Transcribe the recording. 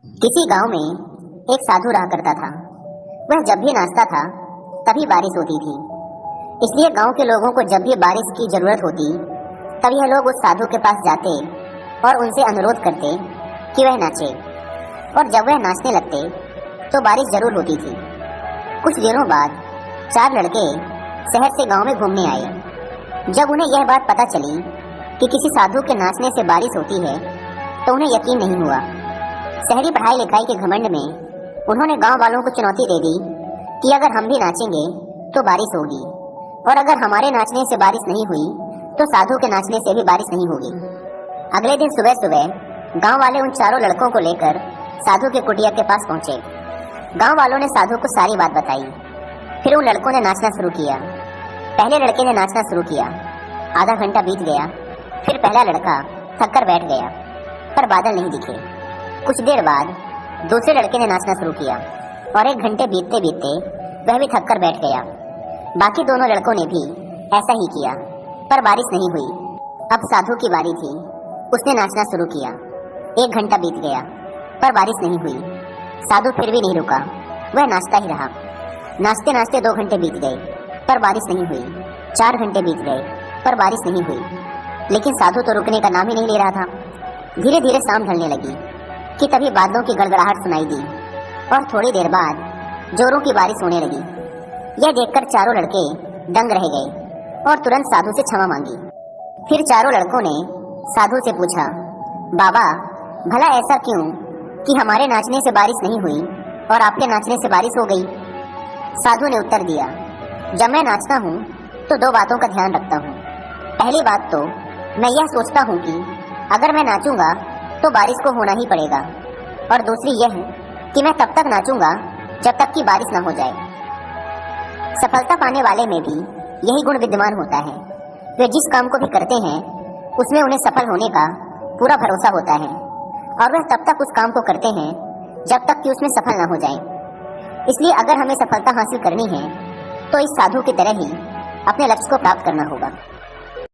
किसी गांव में एक साधु रहा करता था। वह जब भी नाचता था तभी बारिश होती थी। इसलिए गांव के लोगों को जब भी बारिश की जरूरत होती तब यह लोग उस साधु के पास जाते और उनसे अनुरोध करते कि वह नाचे। और जब वह नाचने लगते तो बारिश जरूर होती थी। कुछ दिनों बाद 4 लड़के शहर से गांव में घूमने आए। जब उन्हें यह बात पता चली कि किसी साधु के नाचने से बारिश होती है तो उन्हें यकीन नहीं हुआ। शहरी पढ़ाई लिखाई के घमंड में उन्होंने गांव वालों को चुनौती दे दी कि अगर हम भी नाचेंगे तो बारिश होगी, और अगर हमारे नाचने से बारिश नहीं हुई तो साधु के नाचने से भी बारिश नहीं होगी। अगले दिन सुबह सुबह गांव वाले उन चारों लड़कों को लेकर साधु के कुटिया के पास पहुंचे। गांव वालों ने साधु को सारी बात बताई। फिर उन लड़कों ने नाचना शुरू किया। पहले लड़के ने नाचना शुरू किया। आधा घंटा बीत गया। फिर पहला लड़का थक कर बैठ गया, पर बादल नहीं दिखे। कुछ देर बाद दूसरे लड़के ने नाचना शुरू किया और 1 घंटे बीतते बीतते वह भी थक कर बैठ गया। बाकी दोनों लड़कों ने भी ऐसा ही किया, पर बारिश नहीं हुई। अब साधु की बारी थी। उसने नाचना शुरू किया। 1 घंटा बीत गया, पर बारिश नहीं हुई। साधु फिर भी नहीं रुका, वह नाचता ही रहा। नाचते नाचते 2 घंटे बीत गए, पर बारिश नहीं हुई। 4 घंटे बीत गए, पर बारिश नहीं हुई। लेकिन साधु तो रुकने का नाम ही नहीं ले रहा था। धीरे धीरे शाम ढलने लगी कि तभी बादलों की गड़गड़ाहट सुनाई दी और थोड़ी देर बाद जोरों की बारिश होने लगी। यह देखकर चारों लड़के दंग रह गए और तुरंत साधु से क्षमा मांगी। फिर चारों लड़कों ने साधु से पूछा, बाबा, भला ऐसा क्यों कि हमारे नाचने से बारिश नहीं हुई और आपके नाचने से बारिश हो गई? साधु ने उत्तर दिया, जब मैं नाचता हूँ तो 2 बातों का ध्यान रखता हूँ। पहली बात तो मैं यह सोचता हूँ कि अगर मैं नाचूंगा तो बारिश को होना ही पड़ेगा, और दूसरी यह कि मैं तब तक नाचूंगा जब तक कि बारिश ना हो जाए। सफलता पाने वाले में भी यही गुण विद्यमान होता है। वे जिस काम को भी करते हैं उसमें उन्हें सफल होने का पूरा भरोसा होता है, और वह तब तक उस काम को करते हैं जब तक कि उसमें सफल ना हो जाए। इसलिए अगर हमें सफलता हासिल करनी है तो इस साधु की तरह ही अपने लक्ष्य को प्राप्त करना होगा।